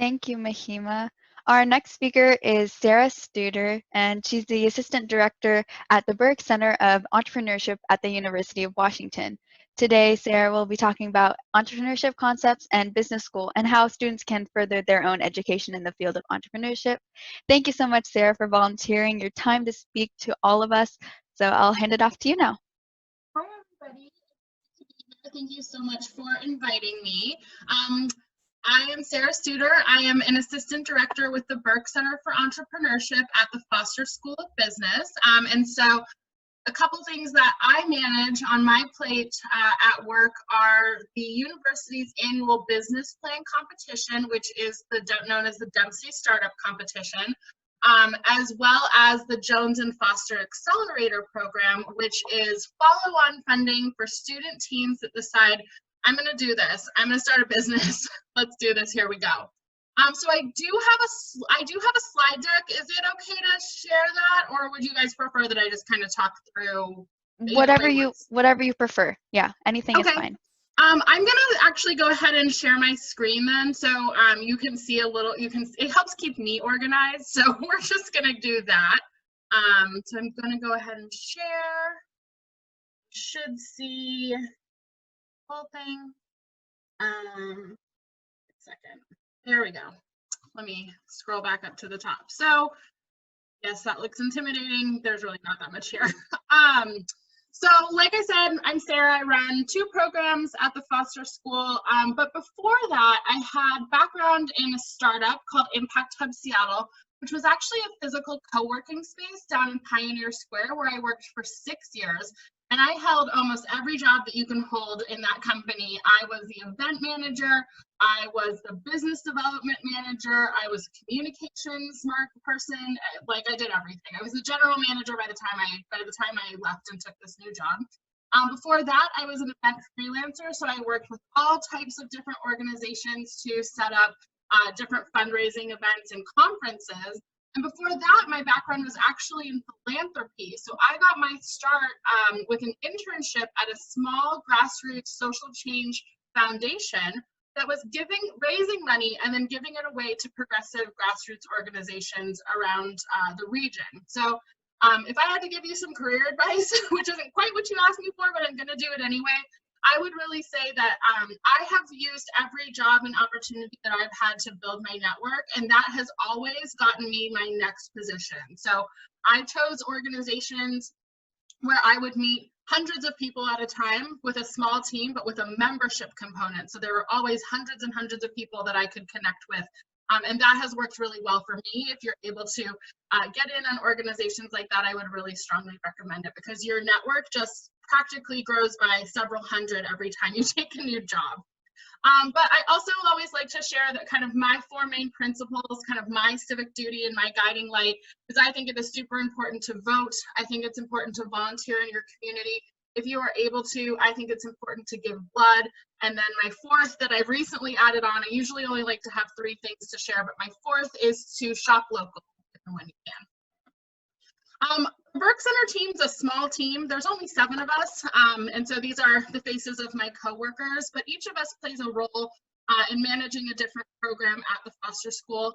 Thank you, Mahima. Our next speaker is Sarah Studer, and she's the Assistant Director at the Burke Center of Entrepreneurship at the University of Washington. Today, Sarah will be talking about entrepreneurship concepts and business school and how students can further their own education in the field of entrepreneurship. Thank you so much, Sarah, for volunteering your time to speak to all of us. So I'll hand it off to you now. Hi, everybody. Thank you so much for inviting me. I am Sarah Studer. I am an assistant director with the Burke Center for Entrepreneurship at the Foster School of Business. And so a couple things that I manage on my plate at work are the university's annual business plan competition, which is known as the Dempsey Startup Competition, as well as the Jones and Foster Accelerator Program, which is follow-on funding for student teams that decide, I'm going to do this. I'm going to start a business. Let's do this. Here we go. So I do have a slide deck. Is it okay to share that, or would you guys prefer that I just kind of talk through? Whatever you prefer. Yeah, anything is fine. I'm gonna actually go ahead and share my screen then, so you can see a little. It helps keep me organized. So we're just gonna do that. So I'm gonna go ahead and share. Should see the whole thing. Second. There we go. Let me scroll back up to the top. So yes, that looks intimidating. There's really not that much here. So like I said, I'm Sarah. I run 2 programs at the Foster School. But before that, I had background in a startup called Impact Hub Seattle, which was actually a physical co-working space down in Pioneer Square, where I worked for 6 years. And I held almost every job that you can hold in that company. I was the event manager, I was the business development manager, I was a communications market person, like I did everything. I was the general manager by the time I left and took this new job. Before that, I was an event freelancer, so I worked with all types of different organizations to set up different fundraising events and conferences. And before that, my background was actually in philanthropy. So I got my start with an internship at a small grassroots social change foundation that was raising money and then giving it away to progressive grassroots organizations around the region. So if I had to give you some career advice, which isn't quite what you asked me for, but I'm going to do it anyway, I would really say that I have used every job and opportunity that I've had to build my network, and that has always gotten me my next position. So I chose organizations where I would meet hundreds of people at a time with a small team, but with a membership component. So there were always hundreds and hundreds of people that I could connect with. And that has worked really well for me. If you're able to get in on organizations like that, I would really strongly recommend it, because your network just practically grows by several hundred every time you take a new job. But I also always like to share that kind of my 4 main principles, kind of my civic duty and my guiding light, because I think it is super important to vote. I think it's important to volunteer in your community. If you are able to, I think it's important to give blood. And then my 4th that I've recently added on, I usually only like to have 3 things to share, but my 4th is to shop local when you can. The Burke Center team's a small team. There's only 7 of us, and so these are the faces of my coworkers, but each of us plays a role in managing a different program at the Foster School.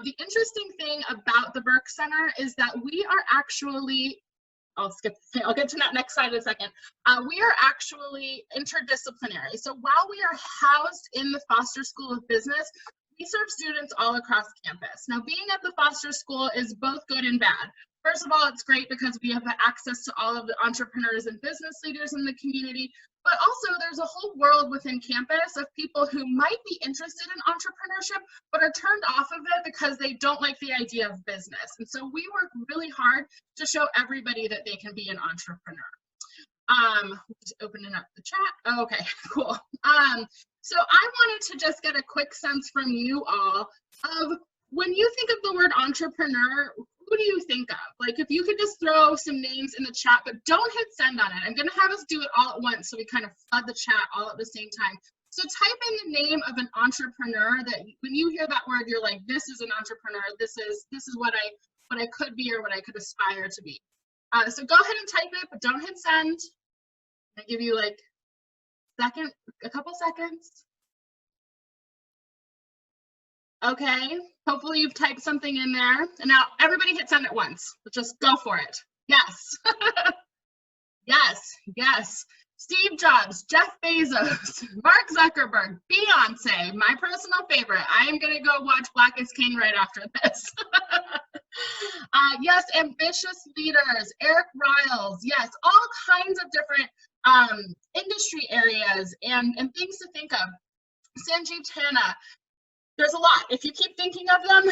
The interesting thing about the Burke Center is that we are actually, I'll get to that next slide in a second. We are actually interdisciplinary. So while we are housed in the Foster School of Business, we serve students all across campus. Now, being at the Foster School is both good and bad. First of all, it's great because we have access to all of the entrepreneurs and business leaders in the community, but also there's a whole world within campus of people who might be interested in entrepreneurship, but are turned off of it because they don't like the idea of business. And so we work really hard to show everybody that they can be an entrepreneur. Just opening up the chat. Oh, okay, cool. So I wanted to just get a quick sense from you all of, when you think of the word entrepreneur, who do you think of? Like, if you could just throw some names in the chat, but don't hit send on it. I'm going to have us do it all at once, so we kind of flood the chat all at the same time. So type in the name of an entrepreneur that when you hear that word, you're like, this is an entrepreneur. This is what I could be or what I could aspire to be. So go ahead and type it, but don't hit send. I give you like a couple seconds. Okay, hopefully you've typed something in there. And now everybody hit send at once. Just go for it. Yes. Yes, yes. Steve Jobs, Jeff Bezos, Mark Zuckerberg, Beyonce, my personal favorite. I am going to go watch Black is King right after this. Yes, ambitious leaders, Eric Riles. Yes, all kinds of different industry areas and things to think of. Sanjeev Tanna, there's a lot. If you keep thinking of them,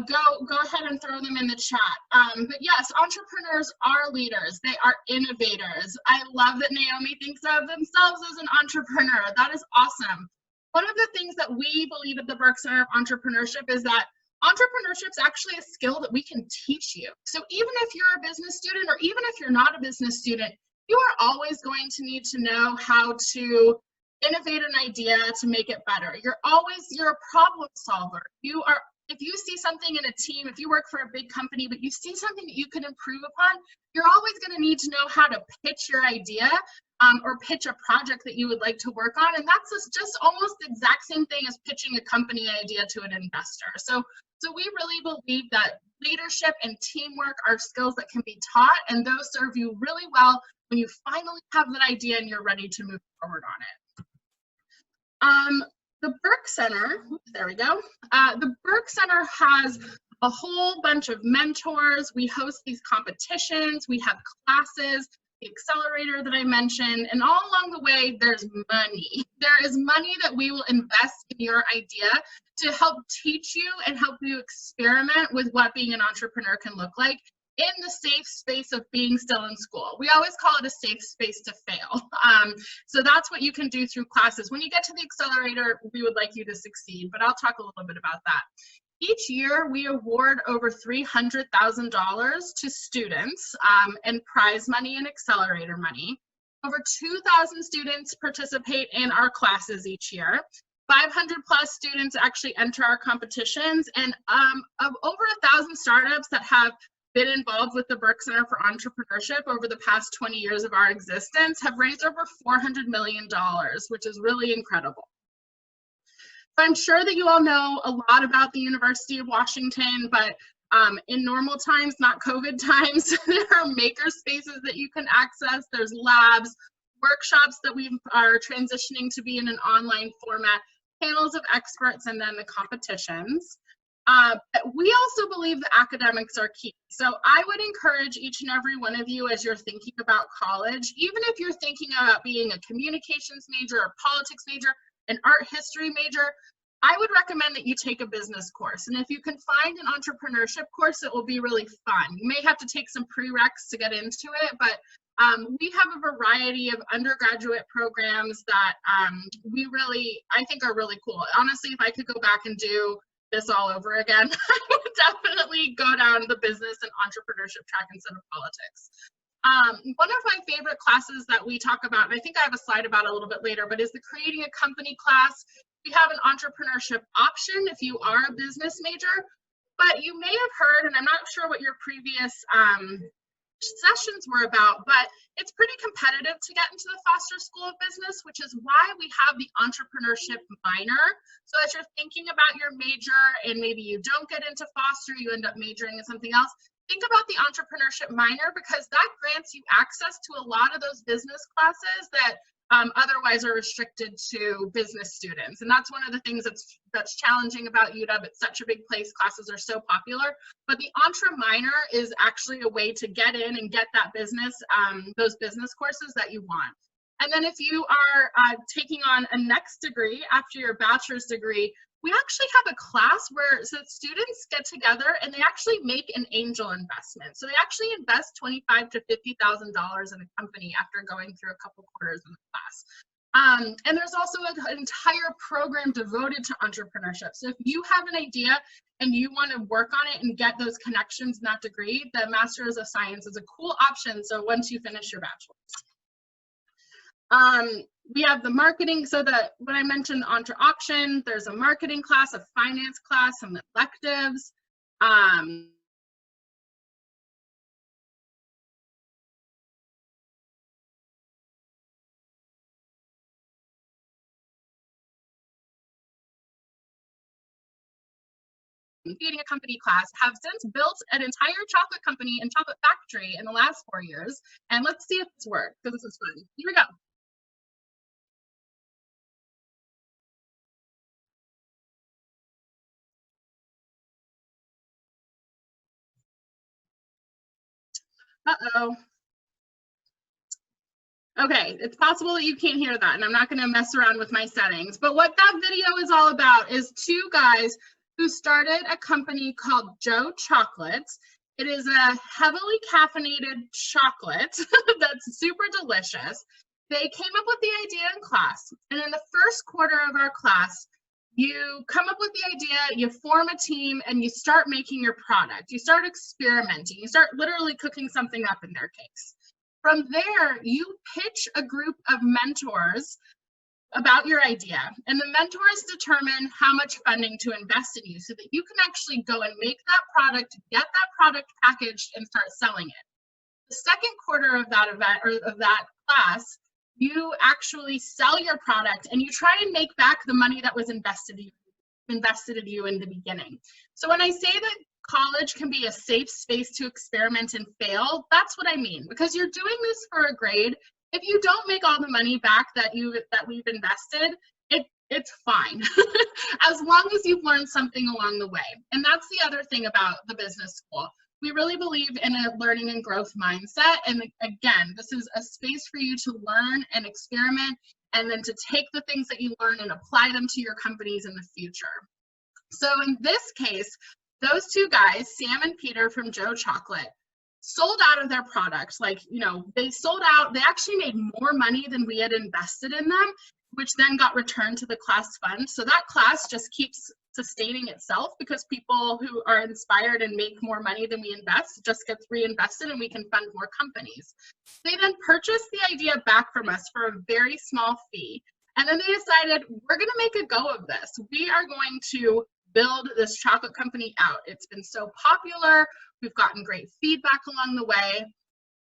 go ahead and throw them in the chat. But yes, entrepreneurs are leaders. They are innovators. I love that Naomi thinks of themselves as an entrepreneur. That is awesome. One of the things that we believe at the Burke Center of Entrepreneurship is that entrepreneurship is actually a skill that we can teach you. So even if you're a business student or even if you're not a business student, you are always going to need to know how to innovate an idea to make it better. You're a problem solver. If you see something in a team, if you work for a big company, but you see something that you can improve upon, you're always going to need to know how to pitch your idea or pitch a project that you would like to work on. And that's just almost the exact same thing as pitching a company idea to an investor. So we really believe that leadership and teamwork are skills that can be taught, and those serve you really well when you finally have that idea and you're ready to move forward on it. The Burke Center, there we go. The Burke Center has a whole bunch of mentors. We host these competitions. We have classes, the accelerator that I mentioned, and all along the way, there's money. There is money that we will invest in your idea to help teach you and help you experiment with what being an entrepreneur can look like in the safe space of being still in school. We always call it a safe space to fail. So that's what you can do through classes. When you get to the accelerator, we would like you to succeed, but I'll talk a little bit about that. Each year, we award over $300,000 to students and prize money and accelerator money. Over 2,000 students participate in our classes each year. 500 plus students actually enter our competitions, and of over 1,000 startups that have been involved with the Burke Center for Entrepreneurship over the past 20 years of our existence have raised over $400 million, which is really incredible. So I'm sure that you all know a lot about the University of Washington, but in normal times, not COVID times, there are maker spaces that you can access. There's labs, workshops that we are transitioning to be in an online format, panels of experts, and then the competitions. We also believe that academics are key. So I would encourage each and every one of you as you're thinking about college, even if you're thinking about being a communications major, a politics major, an art history major, I would recommend that you take a business course. And if you can find an entrepreneurship course, it will be really fun. You may have to take some prereqs to get into it, but we have a variety of undergraduate programs that I think are really cool. Honestly, if I could go back and do this all over again, I would definitely go down the business and entrepreneurship track instead of politics. One of my favorite classes that we talk about, and I think I have a slide about it a little bit later, but is the Creating a Company class. We have an entrepreneurship option if you are a business major, but you may have heard, and I'm not sure what your previous sessions were about, but it's pretty competitive to get into the Foster School of Business, which is why we have the entrepreneurship minor. So as you're thinking about your major and maybe you don't get into Foster, you end up majoring in something else, think about the entrepreneurship minor, because that grants you access to a lot of those business classes that otherwise are restricted to business students. And that's one of the things that's challenging about UW. It's such a big place, classes are so popular, but the Entre Minor is actually a way to get in and get that business, those business courses that you want. And then if you are taking on a next degree after your bachelor's degree, we actually have a class where students get together and they actually make an angel investment. So they actually invest $25,000 to $50,000 in a company after going through a couple quarters in the class. And there's also an entire program devoted to entrepreneurship. So if you have an idea and you want to work on it and get those connections in that degree, the Master's of Science is a cool option. So once you finish your bachelor's. We have the marketing, so that when I mentioned Entre Option, there's a marketing class, a finance class, some electives. Creating a Company class have since built an entire chocolate company and chocolate factory in the last 4 years. And let's see if this works, because this is fun. Here we go. Uh-oh. Okay, it's possible that you can't hear that, and I'm not going to mess around with my settings. But what that video is all about is two guys who started a company called Joe Chocolates. It is a heavily caffeinated chocolate that's super delicious. They came up with the idea in class, and in the first quarter of our class, you come up with the idea, you form a team, and you start making your product. You start experimenting. You start literally cooking something up in their case. From there, you pitch a group of mentors about your idea, and the mentors determine how much funding to invest in you so that you can actually go and make that product, get that product packaged, and start selling it. The second quarter of that event, or of that class, you actually sell your product and you try and make back the money that was invested in you in the beginning. So when I say that college can be a safe space to experiment and fail, that's what I mean, because you're doing this for a grade. If you don't make all the money back that we've invested, it's fine, as long as you've learned something along the way. And that's the other thing about the business school. We really believe in a learning and growth mindset. And again, this is a space for you to learn and experiment, and then to take the things that you learn and apply them to your companies in the future. So in this case, those two guys, Sam and Peter from Joe Chocolate, sold out of their products. Like, they sold out. They actually made more money than we had invested in them, which then got returned to the class fund. So that class just keeps sustaining itself, because people who are inspired and make more money than we invest just gets reinvested, and we can fund more companies. They then purchased the idea back from us for a very small fee. And then they decided, we're going to make a go of this. We are going to build this chocolate company out. It's been so popular. We've gotten great feedback along the way.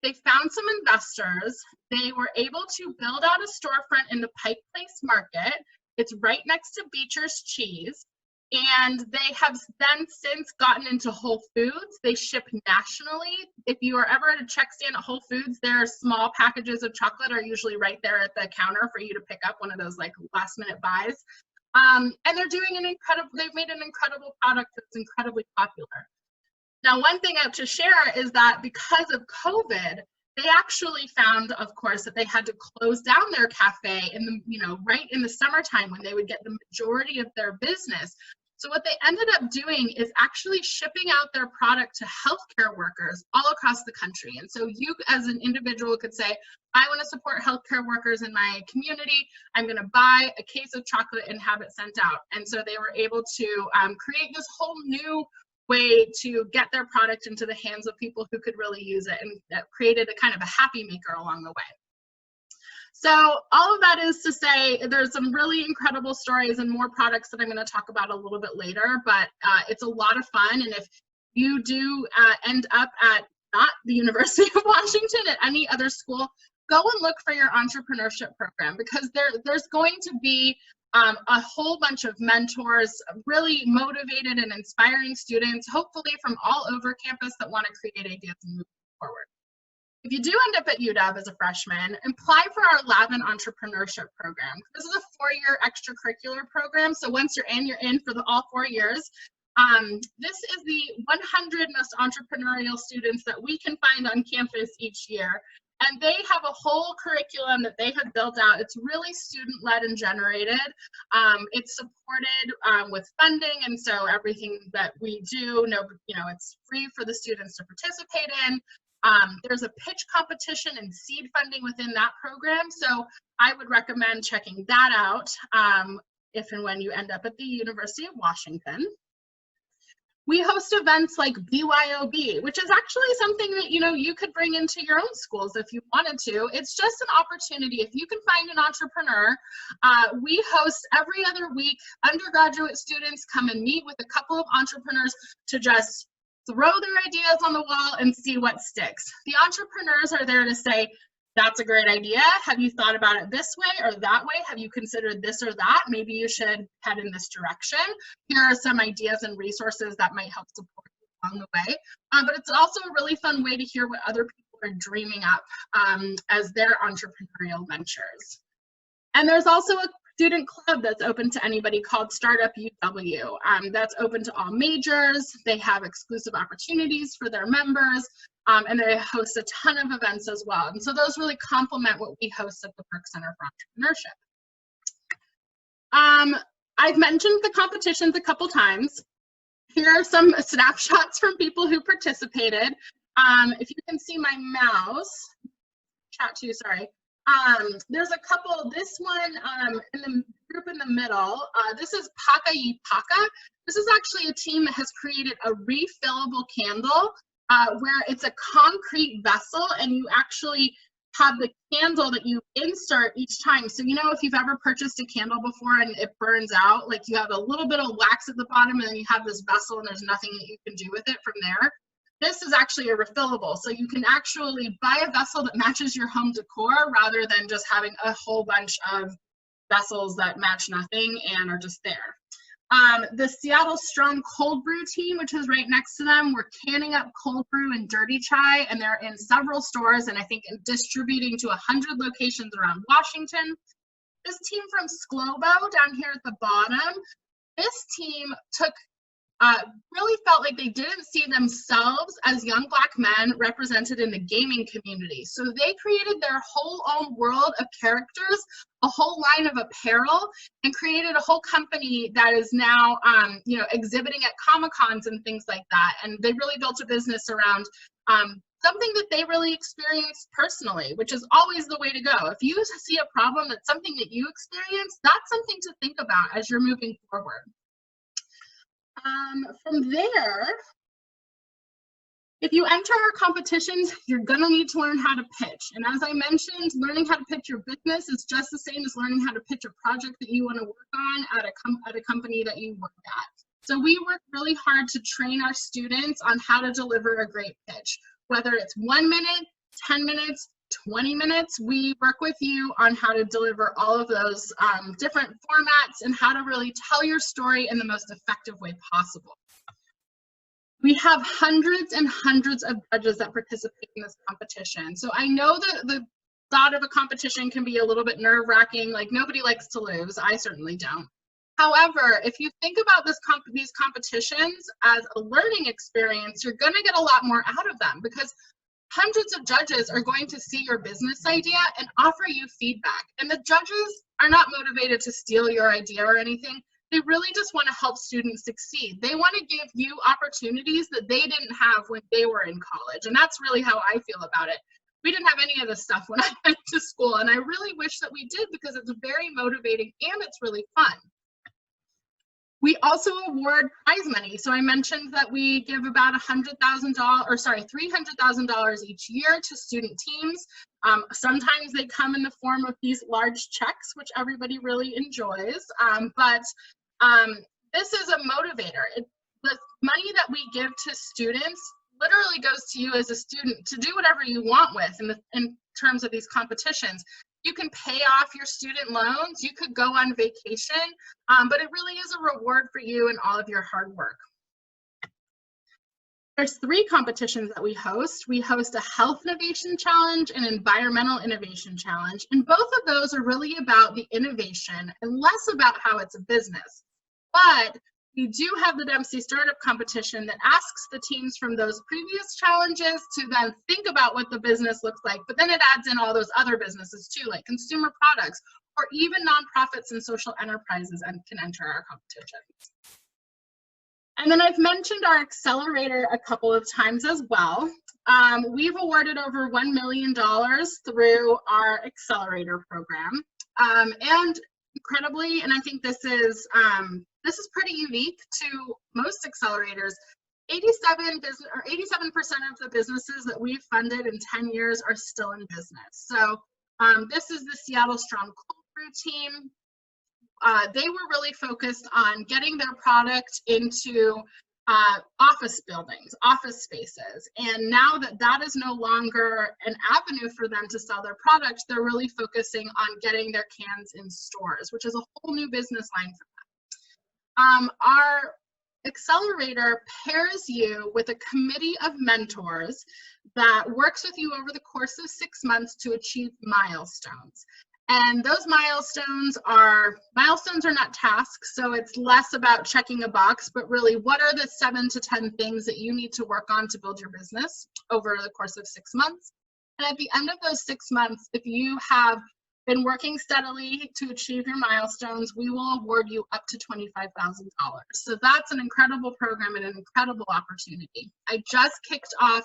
They found some investors. They were able to build out a storefront in the Pike Place Market. It's right next to Beecher's Cheese. And they have then since gotten into Whole Foods. They ship nationally. If you are ever at a check stand at Whole Foods, their small packages of chocolate are usually right there at the counter for you to pick up, one of those like last minute buys. And they're doing they've made an incredible product that's incredibly popular. Now, one thing I have to share is that because of COVID, they actually found, of course, that they had to close down their cafe in the, right in the summertime, when they would get the majority of their business. So what they ended up doing is actually shipping out their product to healthcare workers all across the country. And so you as an individual could say, I want to support healthcare workers in my community. I'm going to buy a case of chocolate and have it sent out. And so they were able to create this whole new way to get their product into the hands of people who could really use it, and that created a kind of a happy maker along the way. So all of that is to say, there's some really incredible stories and more products that I'm going to talk about a little bit later, but it's a lot of fun. And if you do end up at not the University of Washington, at any other school, go and look for your entrepreneurship program, because there's going to be a whole bunch of mentors, really motivated and inspiring students, hopefully from all over campus, that want to create ideas and move forward. If you do end up at UW as a freshman, apply for our Lab and Entrepreneurship program. This is a 4-year extracurricular program, so once you're in for all 4 years. This is the 100 most entrepreneurial students that we can find on campus each year. And they have a whole curriculum that they have built out. It's really student-led and generated. It's supported with funding, and so everything that we do, it's free for the students to participate in. There's a pitch competition and seed funding within that program, so I would recommend checking that out if and when you end up at the University of Washington. We host events like BYOB, which is actually something that you could bring into your own schools if you wanted to. It's just an opportunity. If you can find an entrepreneur, we host every other week. Undergraduate students come and meet with a couple of entrepreneurs to just throw their ideas on the wall and see what sticks. The entrepreneurs are there to say, That's a great idea. Have you thought about it this way or that way? Have you considered this or that? Maybe you should head in this direction. Here are some ideas and resources that might help support you along the way. But it's also a really fun way to hear what other people are dreaming up as their entrepreneurial ventures. And there's also a student club that's open to anybody called Startup UW. That's open to all majors. They have exclusive opportunities for their members, and they host a ton of events as well. And so those really complement what we host at the Burke Center for Entrepreneurship. I've mentioned the competitions a couple times. Here are some snapshots from people who participated. If you can see my mouse, chat to you, sorry. There's a couple, this one in the group in the middle, this is Paka Yi Paka. This is actually a team that has created a refillable candle where it's a concrete vessel and you actually have the candle that you insert each time. So you know if you've ever purchased a candle before and it burns out, like you have a little bit of wax at the bottom and then you have this vessel and there's nothing that you can do with it from there. This is actually a refillable, so you can actually buy a vessel that matches your home decor rather than just having a whole bunch of vessels that match nothing and are just there. The Seattle Strong Cold Brew team, which is right next to them, we're canning up cold brew and dirty chai, and they're in several stores and I think distributing to 100 locations around Washington. This team from Sklobo down here at the bottom, this team took really felt like they didn't see themselves as young Black men represented in the gaming community. So they created their whole own world of characters, a whole line of apparel, and created a whole company that is now, you know, exhibiting at Comic-Cons and things like that. And they really built a business around something that they really experienced personally, which is always the way to go. If you see a problem that's something that you experience, that's something to think about as you're moving forward. From there, if you enter our competitions, you're gonna need to learn how to pitch. And as I mentioned, learning how to pitch your business is just the same as learning how to pitch a project that you wanna work on at a company that you work at. So we work really hard to train our students on how to deliver a great pitch. Whether it's 1 minute, 10 minutes, 20 minutes, we work with you on how to deliver all of those different formats and how to really tell your story in the most effective way possible. We have hundreds and hundreds of judges that participate in this competition. So I know that the thought of a competition can be a little bit nerve-wracking, like nobody likes to lose, I certainly don't. However, if you think about these competitions as a learning experience, you're gonna get a lot more out of them because hundreds of judges are going to see your business idea and offer you feedback. And the judges are not motivated to steal your idea or anything. They really just want to help students succeed. They want to give you opportunities that they didn't have when they were in college. And that's really how I feel about it. We didn't have any of this stuff when I went to school. And I really wish that we did because it's very motivating and it's really fun. We also award prize money. So I mentioned that we give about $300,000 each year to student teams. Sometimes they come in the form of these large checks, which everybody really enjoys. But this is a motivator. The money that we give to students literally goes to you as a student to do whatever you want with in terms of these competitions. You can pay off your student loans, you could go on vacation, but it really is a reward for you and all of your hard work. There's 3 competitions that we host. We host a Health Innovation Challenge and Environmental Innovation Challenge, and both of those are really about the innovation and less about how it's a business. But we do have the Dempsey Startup Competition that asks the teams from those previous challenges to then think about what the business looks like, but then it adds in all those other businesses too, like consumer products, or even nonprofits and social enterprises and can enter our competitions. And then I've mentioned our accelerator a couple of times as well. We've awarded over $1 million through our accelerator program. And incredibly, and I think this is pretty unique to most accelerators, 87% of the businesses that we've funded in 10 years are still in business. So this is the Seattle Strong Cold Brew team. They were really focused on getting their product into office buildings, office spaces. And now that that is no longer an avenue for them to sell their products, they're really focusing on getting their cans in stores, which is a whole new business line for them. Our accelerator pairs you with a committee of mentors that works with you over the course of 6 months to achieve milestones. And those milestones are not tasks, so it's less about checking a box, but really what are the 7 to 10 things that you need to work on to build your business over the course of 6 months. And at the end of those 6 months, if you have been working steadily to achieve your milestones, we will award you up to $25,000. So that's an incredible program and an incredible opportunity. I just kicked off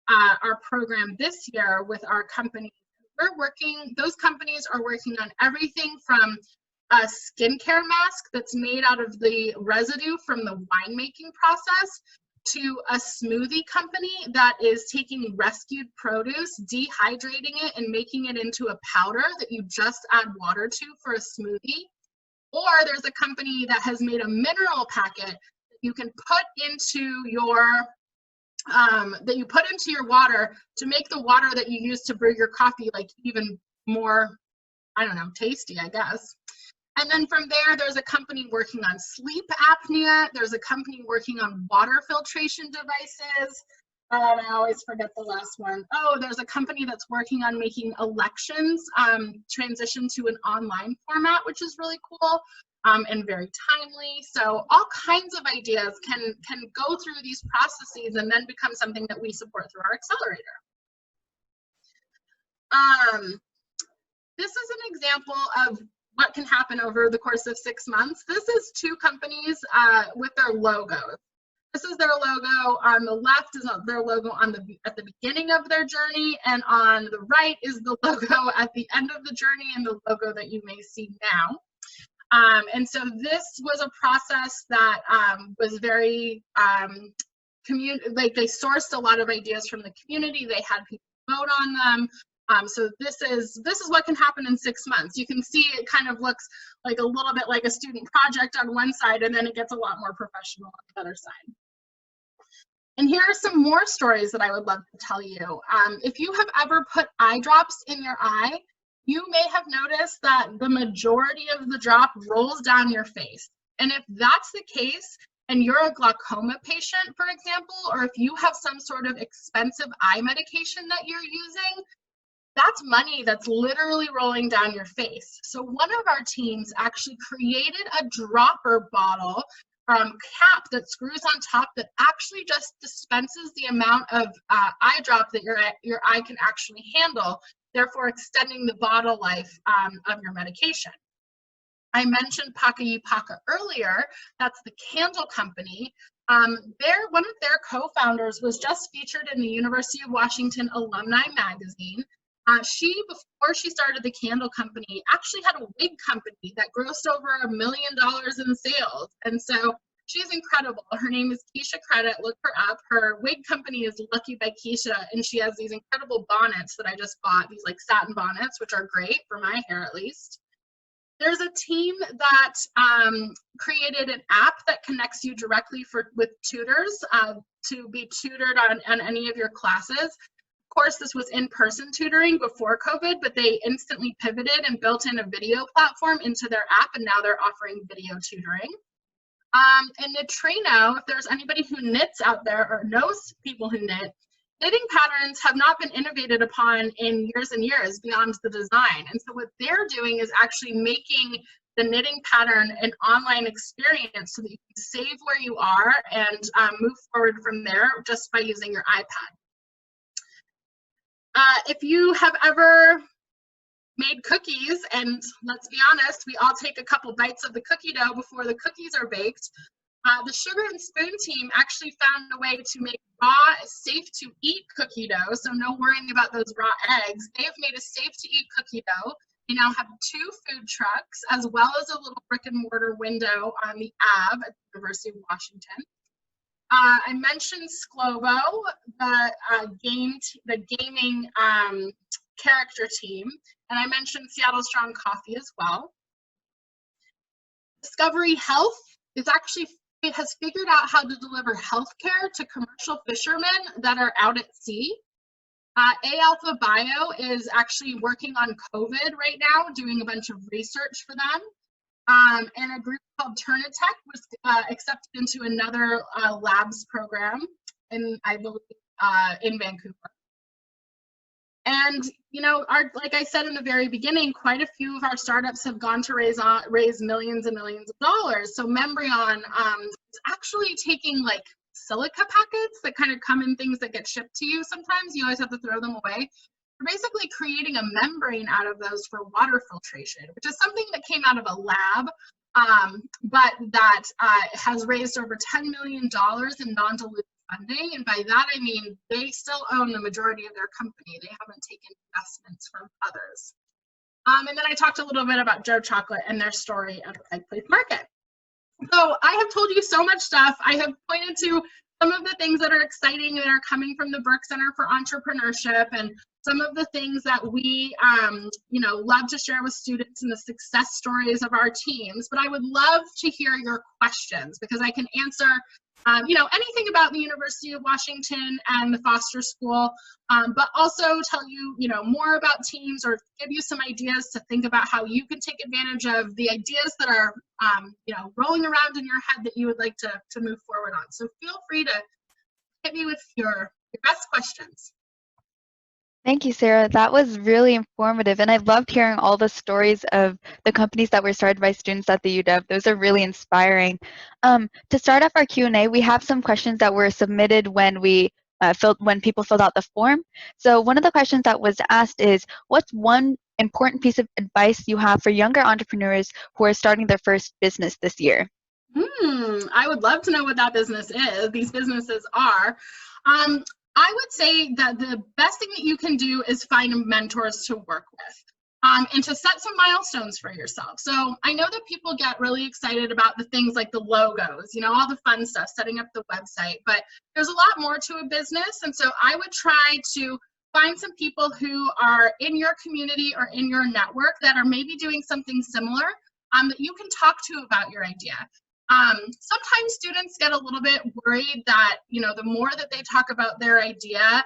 our program this year with our company. Those companies are working on everything from a skincare mask that's made out of the residue from the winemaking process to a smoothie company that is taking rescued produce, dehydrating it, and making it into a powder that you just add water to for a smoothie. Or there's a company that has made a mineral packet that you can put into your water to make the water that you use to brew your coffee like even more, I don't know, tasty, I guess. And then from there, there's a company working on sleep apnea. There's a company working on water filtration devices. And I always forget the last one. Oh, there's a company that's working on making elections transition to an online format, which is really cool. And very timely. So all kinds of ideas can go through these processes and then become something that we support through our accelerator. This is an example of what can happen over the course of 6 months. This is 2 companies with their logos. This is their logo. On the left is their logo at the beginning of their journey, and on the right is the logo at the end of the journey and the logo that you may see now. And so this was a process that was very they sourced a lot of ideas from the community. They had people vote on them. So this is what can happen in 6 months. You can see it kind of looks like a little bit like a student project on one side, and then it gets a lot more professional on the other side. And here are some more stories that I would love to tell you. If you have ever put eye drops in your eye, you may have noticed that the majority of the drop rolls down your face. And if that's the case, and you're a glaucoma patient, for example, or if you have some sort of expensive eye medication that you're using, that's money that's literally rolling down your face. So one of our teams actually created a dropper bottle cap that screws on top that actually just dispenses the amount of eye drop that your eye can actually handle, therefore extending the bottle life of your medication. I mentioned Paka earlier. That's the candle company. One of their co-founders was just featured in the University of Washington Alumni Magazine. Before she started the candle company, actually had a wig company that grossed over $1 million in sales. And so she's incredible. Her name is Keisha Credit. Look her up. Her wig company is Lucky by Keisha, and she has these incredible bonnets that I just bought, these like satin bonnets, which are great for my hair at least. There's a team that created an app that connects you directly with tutors to be tutored on any of your classes. Of course, this was in-person tutoring before COVID, but they instantly pivoted and built in a video platform into their app, and now they're offering video tutoring. And Neutrino, if there's anybody who knits out there or knows people who knit, knitting patterns have not been innovated upon in years and years beyond the design. And so what they're doing is actually making the knitting pattern an online experience so that you can save where you are and move forward from there just by using your iPad. If you have ever made cookies, and let's be honest, we all take a couple bites of the cookie dough before the cookies are baked, the Sugar and Spoon team actually found a way to make raw, safe-to-eat cookie dough, so no worrying about those raw eggs. They have made a safe-to-eat cookie dough. They now have 2 food trucks, as well as a little brick-and-mortar window on the Ave at the University of Washington. I mentioned Sklobo, the gaming character team, and I mentioned Seattle Strong Coffee as well. Discovery Health is actually it has figured out how to deliver healthcare to commercial fishermen that are out at sea. A Alpha Bio is actually working on COVID right now, doing a bunch of research for them. And a group called Turnitech was accepted into another labs program in, I believe, in Vancouver. And, you know, like I said in the very beginning, quite a few of our startups have gone to raise millions and millions of dollars. So Membrion is actually taking like silica packets that kind of come in things that get shipped to you. Sometimes you always have to throw them away. We're basically creating a membrane out of those for water filtration, which is something that came out of a lab, but that has raised over $10 million in non-dilutive funding. And by that, I mean, they still own the majority of their company. They haven't taken investments from others. And then I talked a little bit about Joe Chocolate and their story at the Pike Place Market. So I have told you so much stuff. I have pointed to some of the things that are exciting that are coming from the Burke Center for Entrepreneurship, and some of the things that we, you know, love to share with students and the success stories of our teams. But I would love to hear your questions, because I can answer you know, anything about the University of Washington and the Foster School, but also tell you, you know, more about teams, or give you some ideas to think about how you can take advantage of the ideas that are, you know, rolling around in your head that you would like to move forward on. So feel free to hit me with your best questions. Thank you, Sarah. That was really informative, and I loved hearing all the stories of the companies that were started by students at the UW. Those are really inspiring. To start off our Q&A, we have some questions that were submitted when when people filled out the form. So one of the questions that was asked is, what's one important piece of advice you have for younger entrepreneurs who are starting their first business this year? I would love to know what that business is. These businesses are. I would say that the best thing that you can do is find mentors to work with, and to set some milestones for yourself. So I know that people get really excited about the things like the logos, you know, all the fun stuff, setting up the website, but there's a lot more to a business. And so I would try to find some people who are in your community or in your network that are maybe doing something similar, that you can talk to about your idea. Sometimes students get a little bit worried that, you know, the more that they talk about their idea,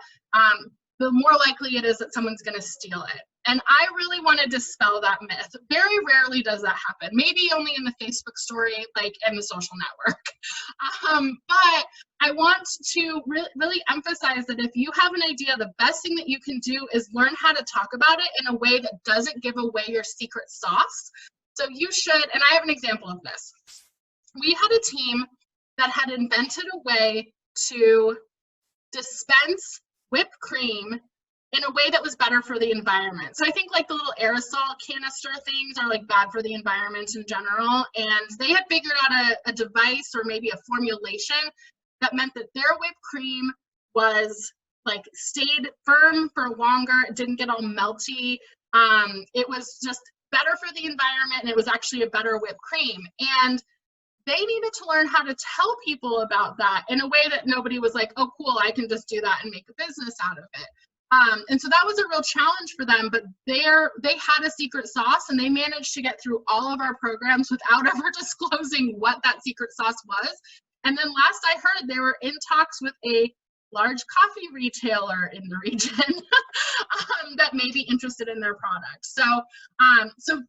the more likely it is that someone's going to steal it. And I really want to dispel that myth. Very rarely does that happen. Maybe only in the Facebook story, like in the social network. But I want to really emphasize that if you have an idea, the best thing that you can do is learn how to talk about it in a way that doesn't give away your secret sauce. So you should, and I have an example of this. We had a team that had invented a way to dispense whipped cream in a way that was better for the environment. So I think like the little aerosol canister things are like bad for the environment in general. And they had figured out a device, or maybe a formulation, that meant that their whipped cream was like stayed firm for longer. It didn't get all melty. It was just better for the environment, and it was actually a better whipped cream. And they needed to learn how to tell people about that in a way that nobody was like, oh, cool, I can just do that and make a business out of it. And so that was a real challenge for them, but they had a secret sauce, and they managed to get through all of our programs without ever disclosing what that secret sauce was. And then last I heard, they were in talks with a large coffee retailer in the region that may be interested in their product. So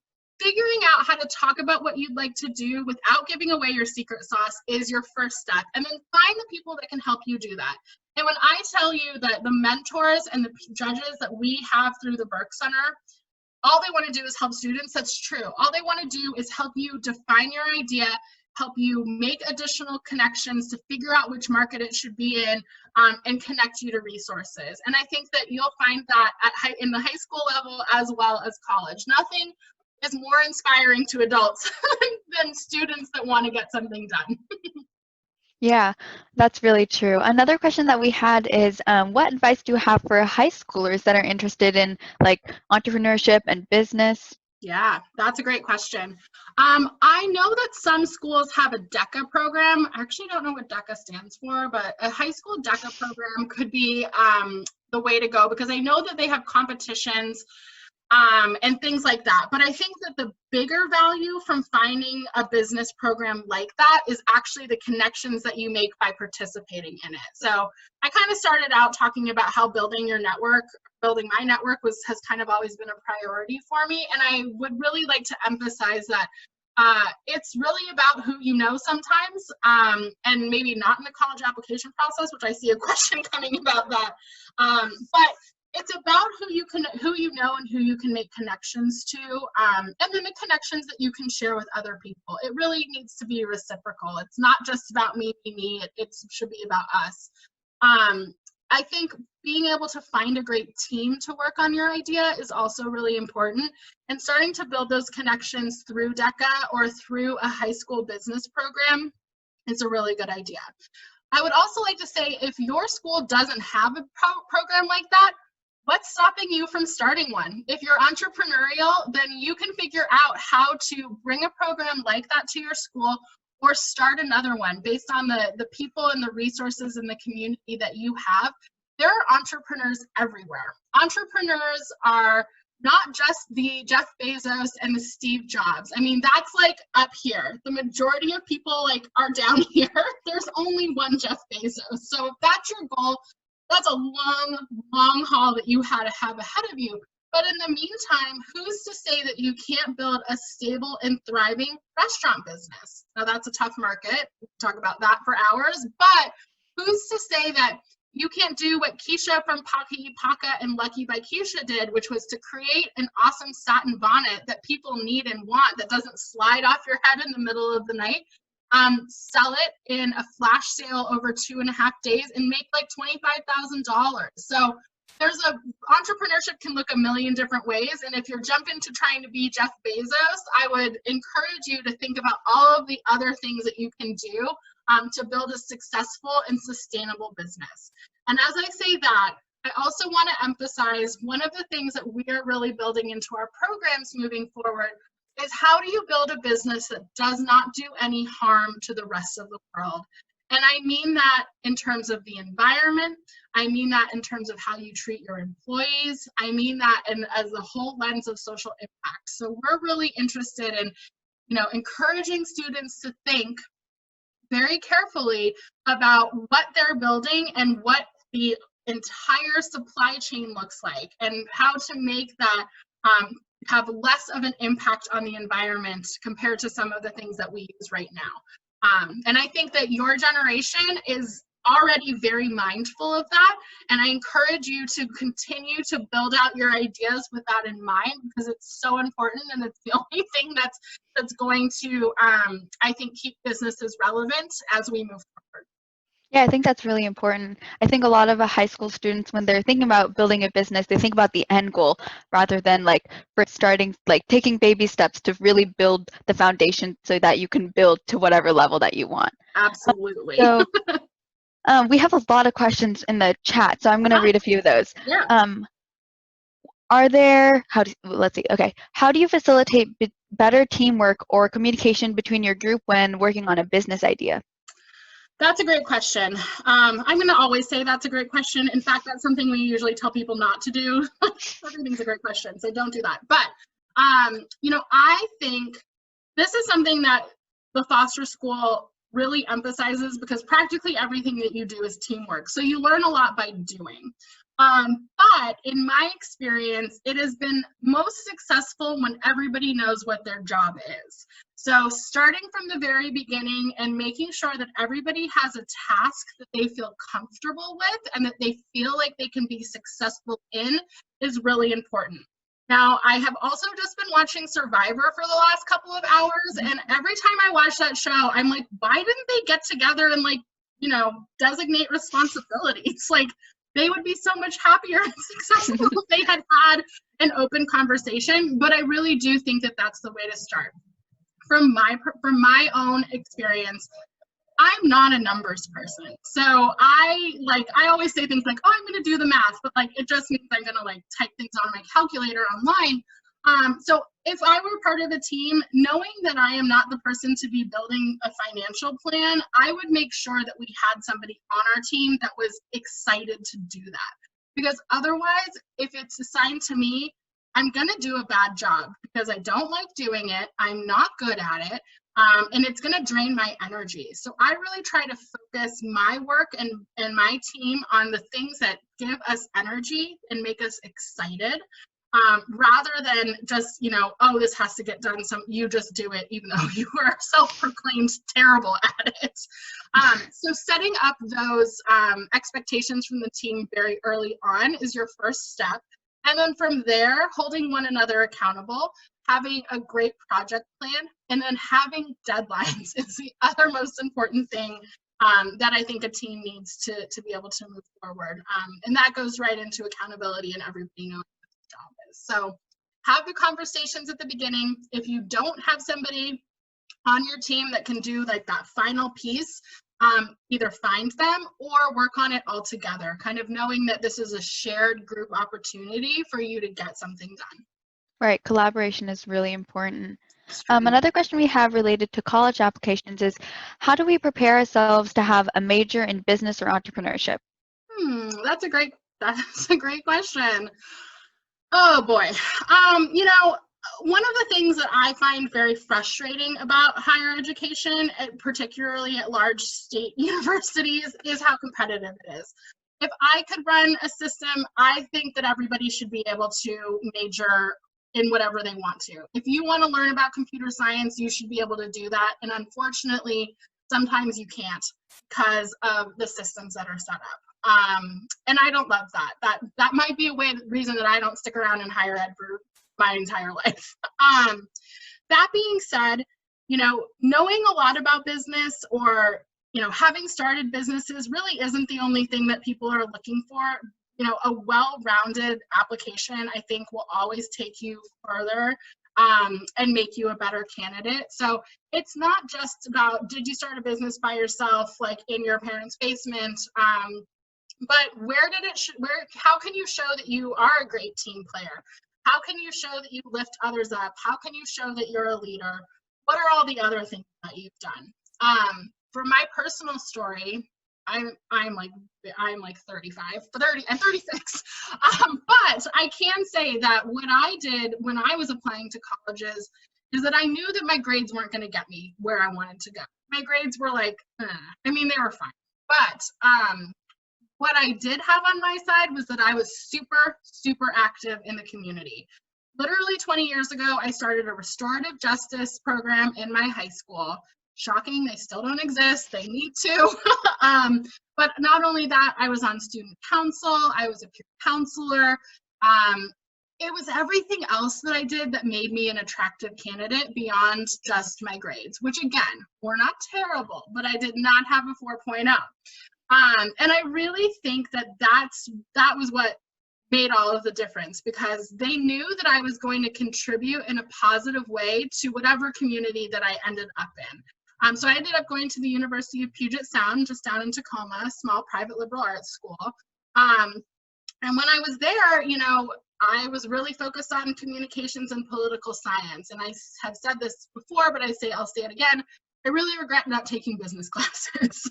figuring out how to talk about what you'd like to do without giving away your secret sauce is your first step. And then find the people that can help you do that. And when I tell you that the mentors and the judges that we have through the Burke Center, all they want to do is help students, that's true. All they want to do is help you define your idea, help you make additional connections to figure out which market it should be in, and connect you to resources. And I think that you'll find that in the high school level as well as college. Nothing is more inspiring to adults than students that want to get something done. Yeah, that's really true. Another question that we had is, what advice do you have for high schoolers that are interested in like entrepreneurship and business? Yeah, that's a great question. I know that some schools have a DECA program. I actually don't know what DECA stands for, but a high school DECA program could be the way to go, because I know that they have competitions and things like that. But I think that the bigger value from finding a business program like that is actually the connections that you make by participating in it. So I kind of started out talking about how building my network has kind of always been a priority for me. And I would really like to emphasize that it's really about who you know sometimes, and maybe not in the college application process, which I see a question coming about that. But it's about who you know and who you can make connections to, and then the connections that you can share with other people. It really needs to be reciprocal. It's not just about me. It should be about us. I think being able to find a great team to work on your idea is also really important, and starting to build those connections through DECA or through a high school business program is a really good idea. I would also like to say, if your school doesn't have a program like that, what's stopping you from starting one? If you're entrepreneurial, then you can figure out how to bring a program like that to your school or start another one based on the people and the resources in the community that you have. There are entrepreneurs everywhere. Entrepreneurs are not just the Jeff Bezos and the Steve Jobs. I mean, that's like up here. The majority of people like are down here. There's only one Jeff Bezos. So if that's your goal, that's a long, long haul that you had to have ahead of you. But in the meantime, who's to say that you can't build a stable and thriving restaurant business? Now, that's a tough market. We can talk about that for hours. But who's to say that you can't do what Keisha from Paka y Paka and Lucky by Keisha did, which was to create an awesome satin bonnet that people need and want, that doesn't slide off your head in the middle of the night, sell it in a flash sale over 2.5 days and make like $25,000. So entrepreneurship can look a million different ways. And if you're jumping to trying to be Jeff Bezos, I would encourage you to think about all of the other things that you can do to build a successful and sustainable business. And as I say that, I also want to emphasize one of the things that we are really building into our programs moving forward is, how do you build a business that does not do any harm to the rest of the world? And I mean that in terms of the environment. I mean that in terms of how you treat your employees. I mean that as the whole lens of social impact. So we're really interested in, encouraging students to think very carefully about what they're building and what the entire supply chain looks like, and how to make that have less of an impact on the environment compared to some of the things that we use right now. And I think that your generation is already very mindful of that, and I encourage you to continue to build out your ideas with that in mind, because it's so important, and it's the only thing that's going to, I think, keep businesses relevant as we move forward. Yeah, I think that's really important. I think a lot of high school students, when they're thinking about building a business, they think about the end goal rather than first starting, taking baby steps to really build the foundation so that you can build to whatever level that you want. Absolutely. So we have a lot of questions in the chat, so I'm going to read a few of those. Yeah. How do you facilitate better teamwork or communication between your group when working on a business idea? That's a great question. I'm going to always say that's a great question. In fact, that's something we usually tell people not to do. Everything's a great question, so don't do that. But, I think this is something that the Foster School really emphasizes, because practically everything that you do is teamwork. So you learn a lot by doing. But in my experience, it has been most successful when everybody knows what their job is. So starting from the very beginning and making sure that everybody has a task that they feel comfortable with and that they feel like they can be successful in is really important. Now, I have also just been watching Survivor for the last couple of hours, and every time I watch that show, I'm like, why didn't they get together and designate responsibilities? They would be so much happier and successful if they had an open conversation. But I really do think that that's the way to start. From my own experience, I'm not a numbers person. So I always say things like, oh, I'm going to do the math, but it just means I'm going to type things on my calculator online. So if I were part of the team, knowing that I am not the person to be building a financial plan, I would make sure that we had somebody on our team that was excited to do that. Because otherwise, if it's assigned to me, I'm going to do a bad job because I don't like doing it. I'm not good at it. And it's going to drain my energy. So I really try to focus my work and my team on the things that give us energy and make us excited, rather than just, oh, this has to get done. So you just do it, even though you are self-proclaimed terrible at it. So setting up those expectations from the team very early on is your first step. And then from there, holding one another accountable, having a great project plan, and then having deadlines is the other most important thing that I think a team needs to be able to move forward. And that goes right into accountability and everybody knowing what the job is. So have the conversations at the beginning. If you don't have somebody on your team that can do like that final piece, either find them or work on it all together, kind of knowing that this is a shared group opportunity for you to get something done. Right, collaboration is really important. Another question we have related to college applications is, how do we prepare ourselves to have a major in business or entrepreneurship? That's a great question. Oh boy. One of the things that I find very frustrating about higher education, particularly at large state universities, is how competitive it is. If I could run a system, I think that everybody should be able to major in whatever they want to. If you want to learn about computer science, you should be able to do that. And unfortunately, sometimes you can't because of the systems that are set up. And I don't love that. That might be reason that I don't stick around in higher ed for my entire life. That being said, knowing a lot about business or, having started businesses really isn't the only thing that people are looking for. A well-rounded application, I think, will always take you further and make you a better candidate. So it's not just about, did you start a business by yourself, like in your parents' basement? But how can you show that you are a great team player? How can you show that you lift others up? How can you show that you're a leader? What are all the other things that you've done? For my personal story, I'm like 35, 30, and 36. But I can say that what I did when I was applying to colleges is that I knew that my grades weren't going to get me where I wanted to go. My grades were like, they were fine. But what I did have on my side was that I was super, super active in the community. Literally 20 years ago, I started a restorative justice program in my high school. Shocking, they still don't exist. They need to. But not only that, I was on student council. I was a peer counselor. It was everything else that I did that made me an attractive candidate beyond just my grades, which again, were not terrible, but I did not have a 4.0. And I really think that was what made all of the difference, because they knew that I was going to contribute in a positive way to whatever community that I ended up in. So I ended up going to the University of Puget Sound, just down in Tacoma, a small private liberal arts school. And when I was there, I was really focused on communications and political science. And I have said this before, but I'll say it again. I really regret not taking business classes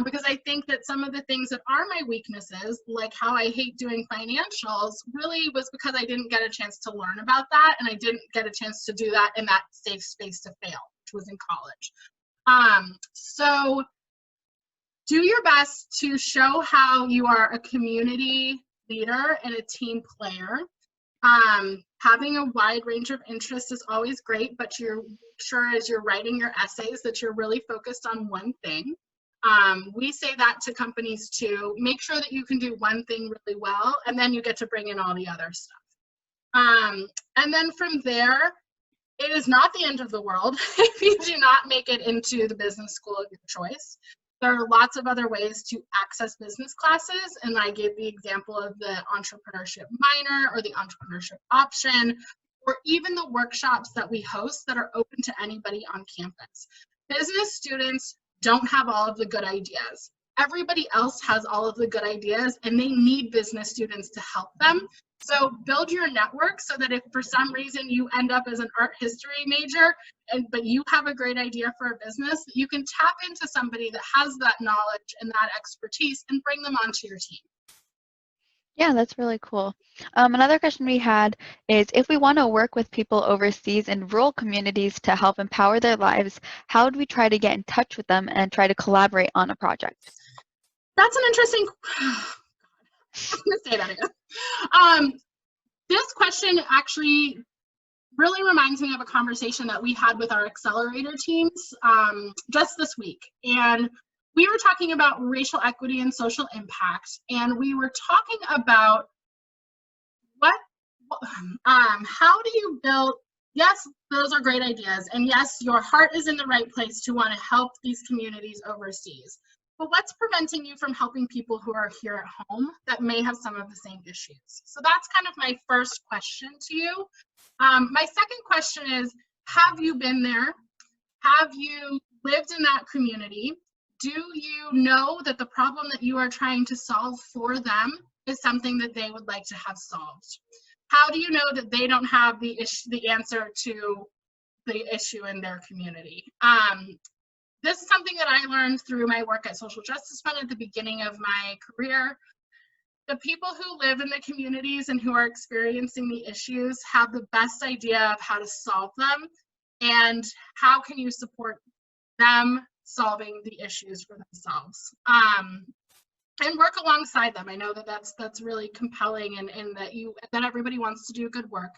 because I think that some of the things that are my weaknesses, like how I hate doing financials, really was because I didn't get a chance to learn about that, and I didn't get a chance to do that in that safe space to fail, which was in college. So do your best to show how you are a community leader and a team player. Having a wide range of interests is always great, but you're sure as you're writing your essays that you're really focused on one thing. We say that to companies too. Make sure that you can do one thing really well, and then you get to bring in all the other stuff. And then from there, it is not the end of the world if you do not make it into the business school of your choice. There are lots of other ways to access business classes, and I gave the example of the entrepreneurship minor or the entrepreneurship option, or even the workshops that we host that are open to anybody on campus. Business students don't have all of the good ideas. Everybody else has all of the good ideas, and they need business students to help them. So build your network so that if for some reason you end up as an art history major, but you have a great idea for a business, you can tap into somebody that has that knowledge and that expertise and bring them onto your team. Yeah, that's really cool. Another question we had is if we want to work with people overseas in rural communities to help empower their lives, how would we try to get in touch with them and try to collaborate on a project? That's an interesting, I'm going to say that again. Um, this question actually really reminds me of a conversation that we had with our accelerator teams just this week. And we were talking about racial equity and social impact. And we were talking about what, how do you build, yes, those are great ideas. And yes, your heart is in the right place to want to help these communities overseas. But what's preventing you from helping people who are here at home that may have some of the same issues? So that's kind of my first question to you. My second question is, have you been there? Have you lived in that community? Do you know that the problem that you are trying to solve for them is something that they would like to have solved? How do you know that they don't have the answer to the issue in their community? This is something that I learned through my work at Social Justice Fund at the beginning of my career. The people who live in the communities and who are experiencing the issues have the best idea of how to solve them, and how can you support them solving the issues for themselves, and work alongside them. I know that that's really compelling, and that everybody wants to do good work.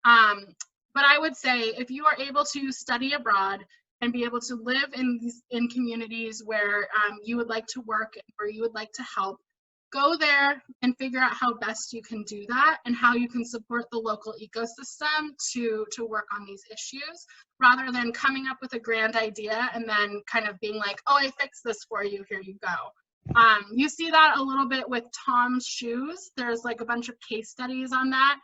But I would say if you are able to study abroad and be able to live in communities where you would like to work, where you would like to help, go there and figure out how best you can do that and how you can support the local ecosystem to work on these issues, rather than coming up with a grand idea and then kind of being like, oh, I fixed this for you, here you go. You see that a little bit with Tom's Shoes. There's like a bunch of case studies on that.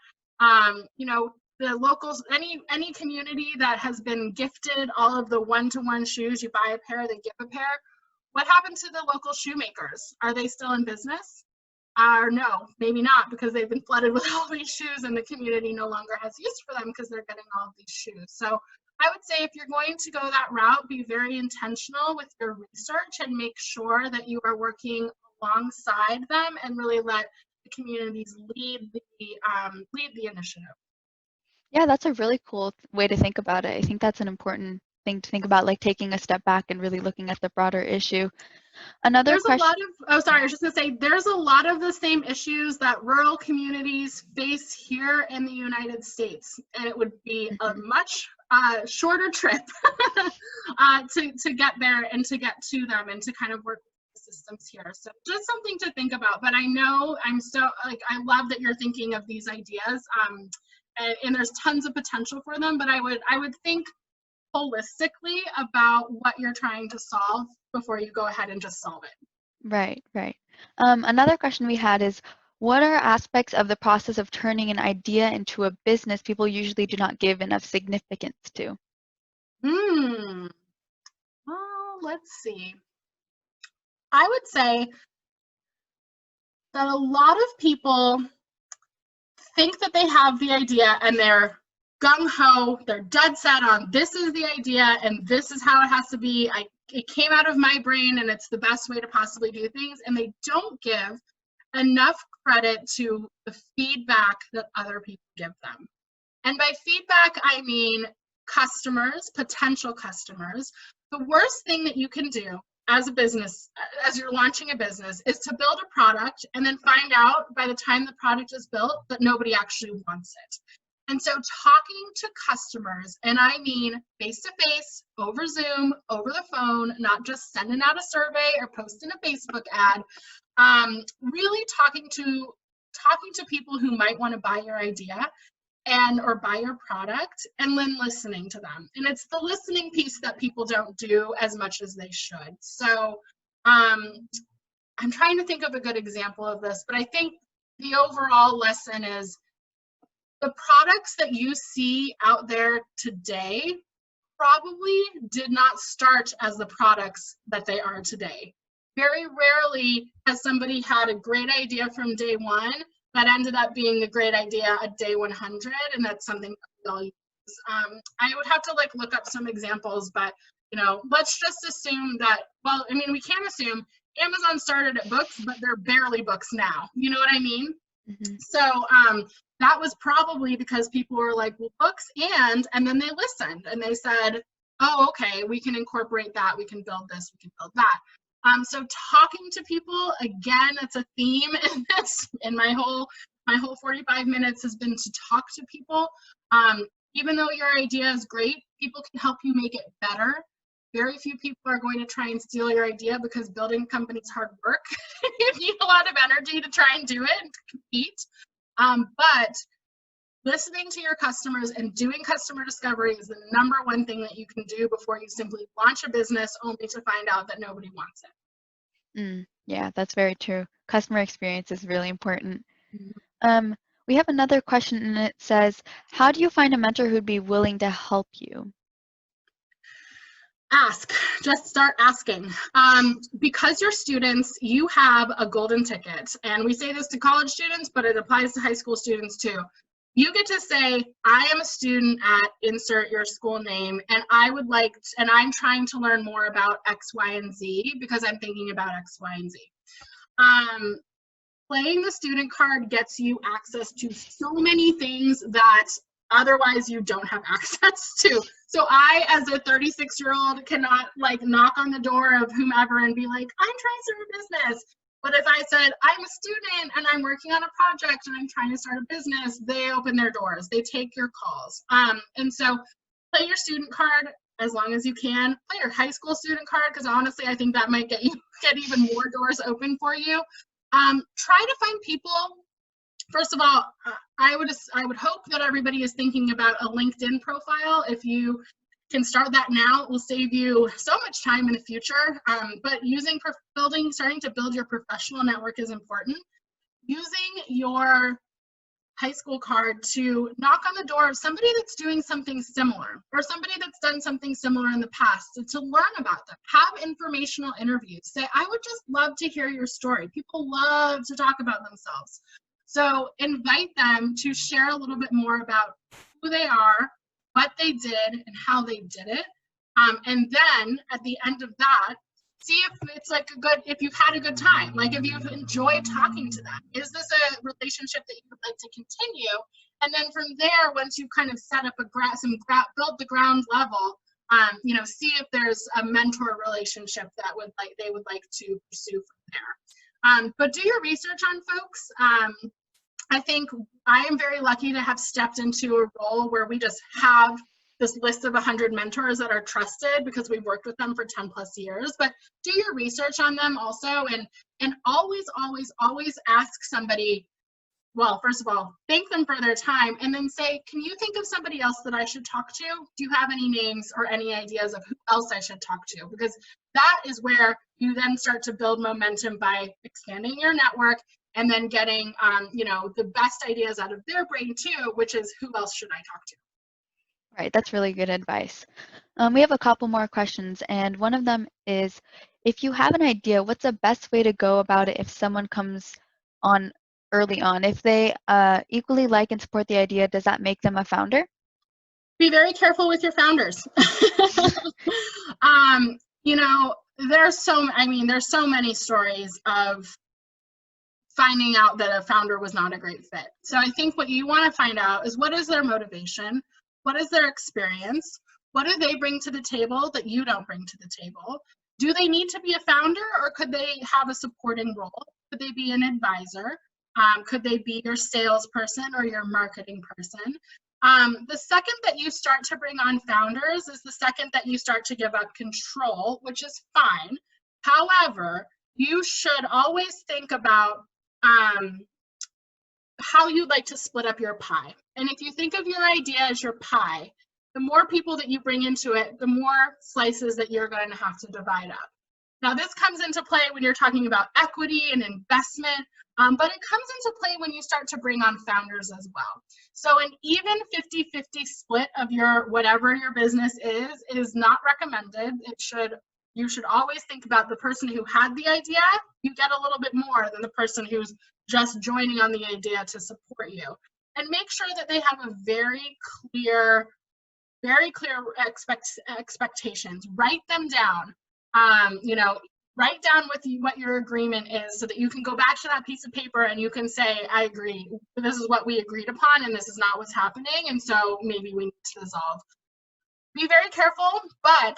You know, the locals, any community that has been gifted all of the one-to-one shoes, you buy a pair, they give a pair. What happened to the local shoemakers? Are they still in business? Or no, maybe not, because they've been flooded with all these shoes and the community no longer has use for them because they're getting all of these shoes. So I would say if you're going to go that route, be very intentional with your research and make sure that you are working alongside them and really let the communities lead the initiative. Yeah, that's a really cool way to think about it. I think that's an important thing to think about, like taking a step back and really looking at the broader issue. Another There's a lot question. of, oh, sorry, I was just gonna say, there's a lot of the same issues that rural communities face here in the United States, and it would be a Mhm. much shorter trip to get there and to get to them and to kind of work with the systems here. So just something to think about. But I know I'm so, like, I love that you're thinking of these ideas, and there's tons of potential for them. But I would think holistically about what you're trying to solve before you go ahead and just solve it. Right, right. Another question we had is, what are aspects of the process of turning an idea into a business people usually do not give enough significance to? Hmm. Well, let's see. I would say that a lot of people think that they have the idea and they're gung ho, they're dead set on this is the idea and this is how it has to be. It came out of my brain and it's the best way to possibly do things. And they don't give enough credit to the feedback that other people give them. And by feedback, I mean customers, potential customers. The worst thing that you can do as a business, as you're launching a business, is to build a product and then find out by the time the product is built that nobody actually wants it. And so talking to customers, and I mean face-to-face, over Zoom, over the phone, not just sending out a survey or posting a Facebook ad, really talking to people who might want to buy your idea and or buy your product, and then listening to them. And it's the listening piece that people don't do as much as they should. So I'm trying to think of a good example of this, but I think the overall lesson is the products that you see out there today probably did not start as the products that they are today. Very rarely has somebody had a great idea from day one that ended up being a great idea at day 100, and that's something that we all use. I would have to like look up some examples, but let's just assume that, well, I mean, we can assume Amazon started at books, but they're barely books now. You know what I mean? Mhm. So that was probably because people were like, well, books and then they listened and they said, oh, okay, we can incorporate that. We can build this, we can build that. So talking to people, again, it's a theme in this, in my whole 45 minutes has been to talk to people. Even though your idea is great, people can help you make it better. Very few people are going to try and steal your idea because building a company is hard work. You need a lot of energy to try and do it and compete. But listening to your customers and doing customer discovery is the number one thing that you can do before you simply launch a business only to find out that nobody wants it. Yeah, that's very true. Customer experience is really important. Mhm. Um, we have another question and it says, how do you find a mentor who'd be willing to help you? Ask, just start asking. Because you're students, you have a golden ticket. And we say this to college students, but it applies to high school students too. You get to say, I am a student at insert your school name, and and I'm trying to learn more about X, Y, and Z because I'm thinking about X, Y, and Z. Playing the student card gets you access to so many things that otherwise you don't have access to. So I, as a 36-year-old, cannot like knock on the door of whomever and be like, I'm trying to start a business. But if I said, I'm a student and I'm working on a project and I'm trying to start a business, they open their doors, they take your calls. And so play your student card as long as you can. Play your high school student card, because honestly, I think that might get even more doors open for you. Try to find people. First of all, I would hope that everybody is thinking about a LinkedIn profile. If you can start that now, it will save you so much time in the future. But starting to build your professional network is important. Using your high school card to knock on the door of somebody that's doing something similar or somebody that's done something similar in the past to learn about them. Have informational interviews. Say, I would just love to hear your story. People love to talk about themselves. So invite them to share a little bit more about who they are, what they did, and how they did it. And then at the end of that, see if it's like if you've had a good time, like if you've enjoyed talking to them. Is this a relationship that you would like to continue? And then from there, once you've kind of set up built the ground level, see if there's a mentor relationship that they would like to pursue from there. But do your research on folks. I think I am very lucky to have stepped into a role where we just have this list of 100 mentors that are trusted because we've worked with them for 10 plus years. But do your research on them also, and always, always, always ask somebody, well, first of all, thank them for their time, and then say, can you think of somebody else that I should talk to? Do you have any names or any ideas of who else I should talk to? Because that is where you then start to build momentum by expanding your network and then getting the best ideas out of their brain too, which is, who else should I talk to? Right, that's really good advice. We have a couple more questions, and one of them is, if you have an idea, what's the best way to go about it if someone comes on early on? If they equally like and support the idea, does that make them a founder? Be very careful with your founders. um, there's so many stories of finding out that a founder was not a great fit. So I think what you want to find out is, what is their motivation? What is their experience? What do they bring to the table that you don't bring to the table? Do they need to be a founder, or could they have a supporting role? Could they be an advisor? Could they be your salesperson or your marketing person? The second that you start to bring on founders is the second that you start to give up control, which is fine. However, you should always think about how you'd like to split up your pie. And if you think of your idea as your pie, the more people that you bring into it, the more slices that you're going to have to divide up. Now, this comes into play when you're talking about equity and investment, but it comes into play when you start to bring on founders as well. So an even 50-50 split of whatever your business is not recommended. You should always think about the person who had the idea. You get a little bit more than the person who's just joining on the idea to support you. And make sure that they have a very clear expectations. Write them down. write down with you what your agreement is so that you can go back to that piece of paper and you can say, I agree, this is what we agreed upon and this is not what's happening, and so maybe we need to dissolve. Be very careful, but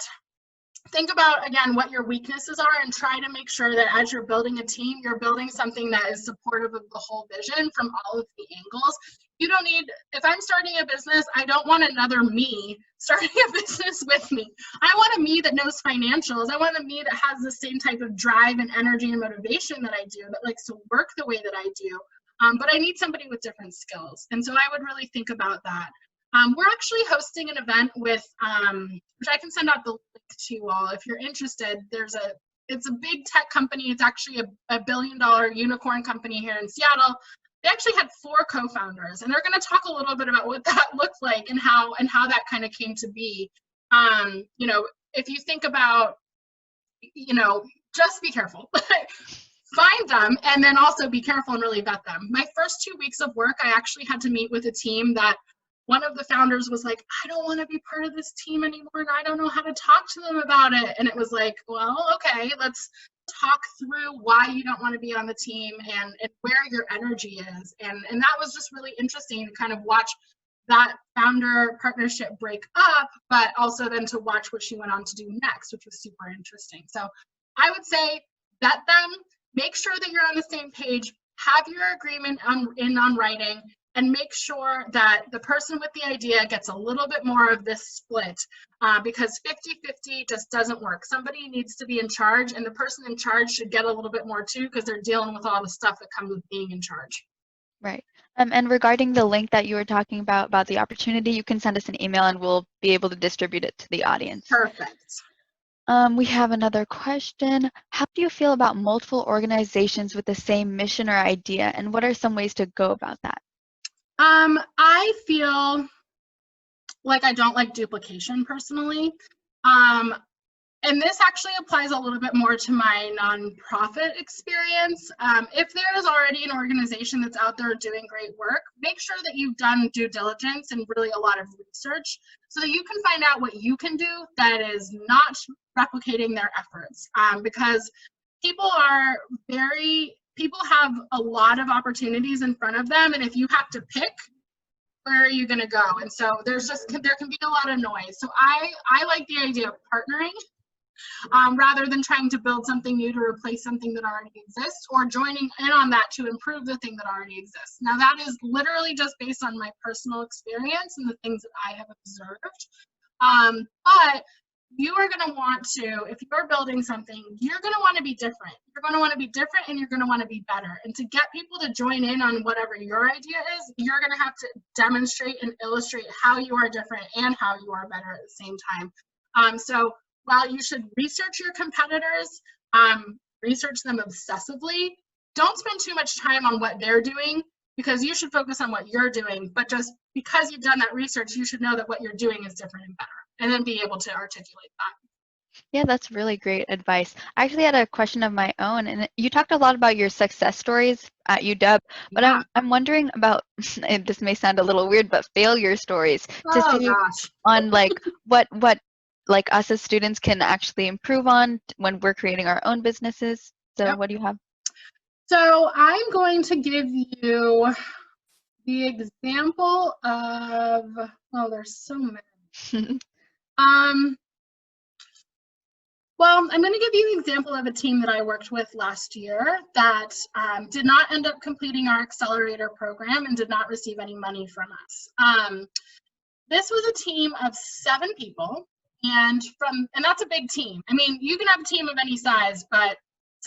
think about, again, what your weaknesses are and try to make sure that as you're building a team, you're building something that is supportive of the whole vision from all of the angles. You don't need, if I'm starting a business, I don't want another me starting a business with me. I want a me that knows financials. I want a me that has the same type of drive and energy and motivation that I do, that likes to work the way that I do. But I need somebody with different skills. And so I would really think about that. We're actually hosting an event with, which I can send out the link to you all if you're interested. It's a big tech company. It's actually a billion-dollar unicorn company here in Seattle. They actually had 4 co-founders, and they're going to talk a little bit about what that looked like and how that kind of came to be. You know, if you think about, you know, just be careful. Find them and then also be careful and really vet them. My first 2 weeks of work, I actually had to meet with a team that one of the founders was like, I don't want to be part of this team anymore and I don't know how to talk to them about it. And it was like, well, okay, let's talk through why you don't want to be on the team and where your energy is. And that was just really interesting to kind of watch that founder partnership break up, but also then to watch what she went on to do next, which was super interesting. So I would say vet them, make sure that you're on the same page, have your agreement on writing, and make sure that the person with the idea gets a little bit more of this split, because 50-50 just doesn't work. Somebody needs to be in charge, and the person in charge should get a little bit more too, because they're dealing with all the stuff that comes with being in charge. Right. And regarding the link that you were talking about the opportunity, you can send us an email and we'll be able to distribute it to the audience. Perfect. We have another question. How do you feel about multiple organizations with the same mission or idea, and what are some ways to go about that? I feel like I don't like duplication personally. And this actually applies a little bit more to my nonprofit experience. If there is already an organization that's out there doing great work, make sure that you've done due diligence and really a lot of research so that you can find out what you can do that is not replicating their efforts. Because people have a lot of opportunities in front of them, and if you have to pick, where are you going to go? And so there can be a lot of noise. So I like the idea of partnering. Rather than trying to build something new to replace something that already exists, or joining in on that to improve the thing that already exists. Now that is literally just based on my personal experience and the things that I have observed. But you are going to want to, if you're building something, you're going to want to be different. You're going to want to be different and you're going to want to be better. And to get people to join in on whatever your idea is, you're going to have to demonstrate and illustrate how you are different and how you are better at the same time. So while you should research your competitors, research them obsessively, don't spend too much time on what they're doing, because you should focus on what you're doing. But just because you've done that research, you should know that what you're doing is different and better, and then be able to articulate that. Yeah, that's really great advice. I actually had a question of my own, and you talked a lot about your success stories at UW, but Yeah. I'm wondering about, and this may sound a little weird, but failure stories to Oh see gosh. on like what like us as students can actually improve on when we're creating our own businesses. So Yep. what do you have? So I'm going to give you the example of, oh, there's so many. Well, I'm going to give you an example of a team that I worked with last year that did not end up completing our accelerator program and did not receive any money from us. This was a team of 7 people, and that's a big team. I mean, you can have a team of any size, but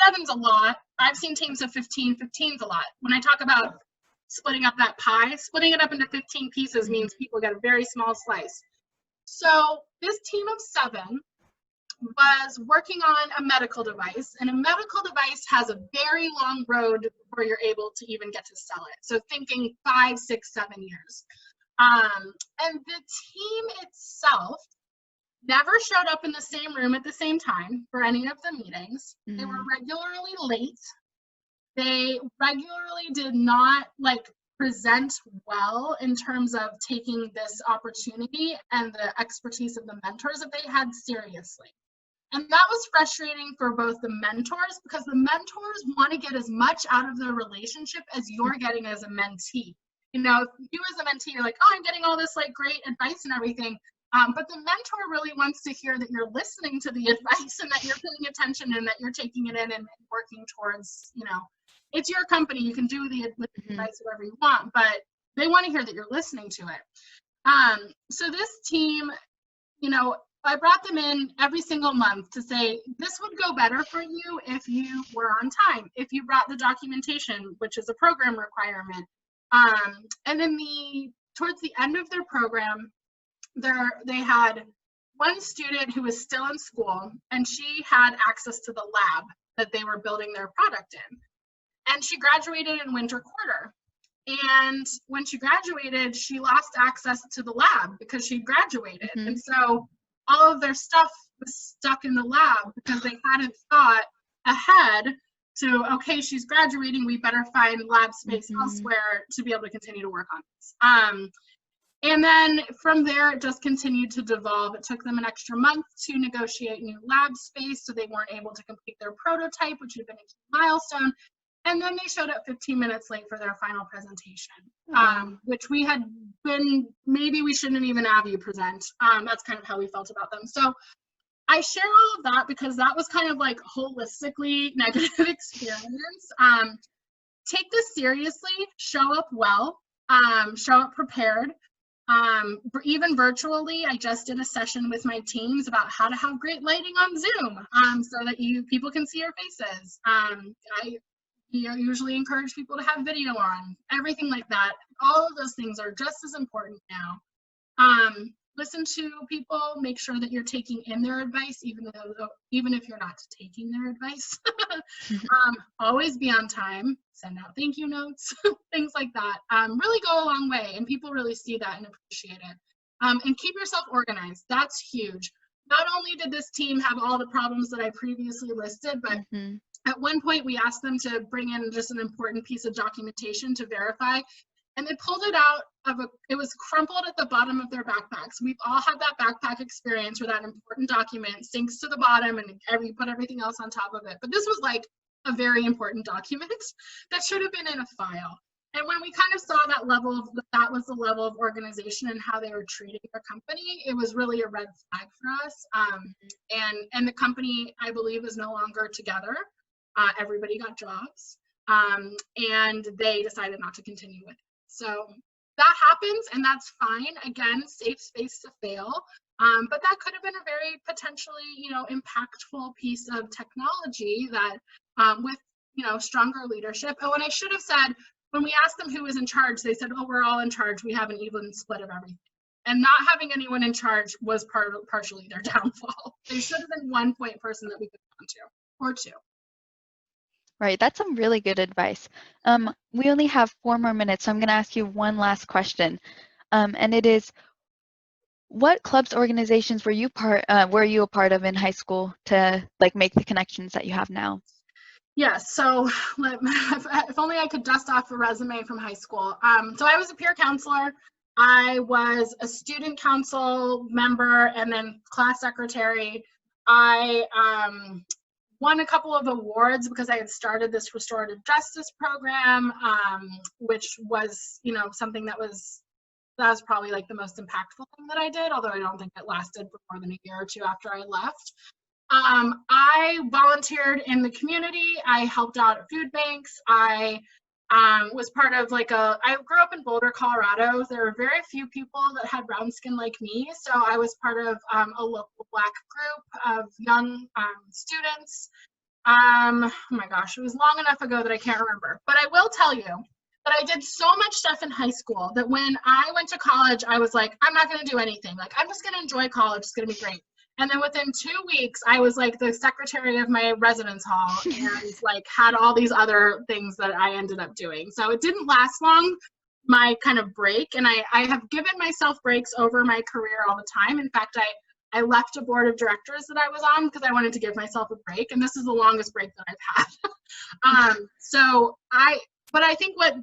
7's a lot. I've seen teams of 15. 15's a lot. When I talk about splitting up that pie, splitting it up into 15 pieces means people get a very small slice. So this team of 7 was working on a medical device, and a medical device has a very long road before you're able to even get to sell it. So thinking 5, 6, 7 years. And the team itself never showed up in the same room at the same time for any of the meetings. They were regularly late. They regularly did not present well in terms of taking this opportunity and the expertise of the mentors that they had seriously. And that was frustrating for both the mentors, because the mentors want to get as much out of the relationship as you're getting as a mentee. You know, you as a mentee, you're like, oh, I'm getting all this like great advice and everything. But the mentor really wants to hear that you're listening to the advice and that you're paying attention and that you're taking it in and working towards, you know, it's your company. You can do the advice whatever you want, but they want to hear that you're listening to it. So this team, you know, I brought them in every single month to say, this would go better for you if you were on time, if you brought the documentation, which is a program requirement. And then towards the end of their program, they had one student who was still in school, and she had access to the lab that they were building their product in. And she graduated in winter quarter. And when she graduated, she lost access to the lab because she graduated. And so all of their stuff was stuck in the lab because they hadn't thought ahead to, okay, she's graduating, we better find lab space elsewhere to be able to continue to work on this. And then from there, it just continued to devolve. It took them an extra month to negotiate new lab space, so they weren't able to complete their prototype, which had been a key milestone. And then they showed up 15 minutes late for their final presentation, which we had been, maybe we shouldn't even have you present. That's kind of how we felt about them. So I share all of that because that was kind of like holistically negative experience. Take this seriously, show up well, show up prepared. Even virtually, I just did a session with my teams about how to have great lighting on Zoom so that people can see your faces. I usually encourage people to have video on, everything like that. All of those things are just as important now. Listen to people, make sure that you're taking in their advice, even if you're not taking their advice. Always be on time, send out thank you notes, things like that. Really go a long way, and people really see that and appreciate it. And keep yourself organized. That's huge. Not only did this team have all the problems that I previously listed, but at one point we asked them to bring in just an important piece of documentation to verify, and they pulled it out it was crumpled at the bottom of their backpacks. We've all had that backpack experience where that important document sinks to the bottom and you put everything else on top of it. But this was like a very important document that should have been in a file. And when we kind of saw that that was the level of organization and how they were treating their company, it was really a red flag for us. And the company, I believe, is no longer together. Everybody got jobs, and they decided not to continue with it. So that happens, and that's fine. Again, safe space to fail. But that could have been a very potentially, impactful piece of technology that with, stronger leadership. And when I should have said, when we asked them who was in charge, they said, oh, we're all in charge. We have an even split of everything. And not having anyone in charge was partially their downfall. There should have been one point person that we could have gone to, or two. Right, that's some really good advice. We only have 4 more minutes, so I'm going to ask you one last question. And it is, what clubs, organizations were you a part of in high school to make the connections that you have now? Yes, so if only I could dust off a resume from high school. So I was a peer counselor. I was a student council member and then class secretary. I won a couple of awards because I had started this restorative justice program, which was, something that was probably like the most impactful thing that I did, although I don't think it lasted for more than a year or two after I left. I volunteered in the community. I helped out at food banks. I was part of I grew up in Boulder, Colorado. There were very few people that had brown skin like me. So I was part of a local Black group of young students. Oh my gosh, it was long enough ago that I can't remember. But I will tell you that I did so much stuff in high school that when I went to college, I was like, I'm not going to do anything. I'm just going to enjoy college. It's going to be great. And then within 2 weeks, I was the secretary of my residence hall and had all these other things that I ended up doing. So it didn't last long, my kind of break. And I have given myself breaks over my career all the time. In fact, I left a board of directors that I was on because I wanted to give myself a break. And this is the longest break that I've had. But I think what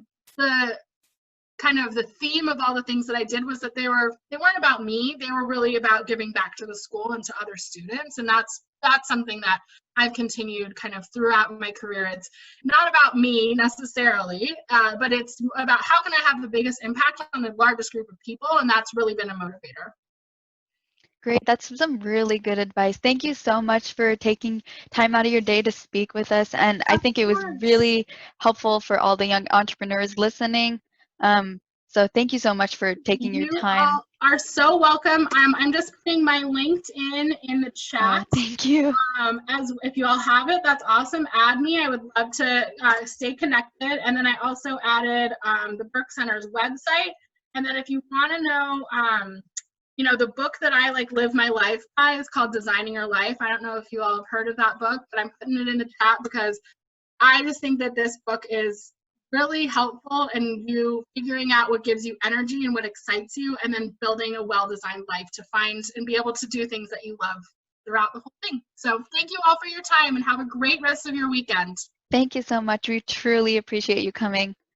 kind of the theme of all the things that I did was that they weren't about me. They were really about giving back to the school and to other students. And that's something that I've continued kind of throughout my career. It's not about me necessarily, but it's about how can I have the biggest impact on the largest group of people, and that's really been a motivator. Great. That's some really good advice. Thank you so much for taking time out of your day to speak with us. And I think it was really helpful for all the young entrepreneurs listening. So thank you so much for taking your time. You all are so welcome. I'm just putting my LinkedIn in the chat. Thank you. As if you all have it, that's awesome. Add me. I would love to stay connected. And then I also added the Burke Center's website. And then if you want to know, you know, the book that I like live my life by is called Designing Your Life. I don't know if you all have heard of that book, but I'm putting it in the chat because I just think that this book is really helpful in you figuring out what gives you energy and what excites you, and then building a well-designed life to find and be able to do things that you love throughout the whole thing. So thank you all for your time and have a great rest of your weekend. Thank you so much. We truly appreciate you coming.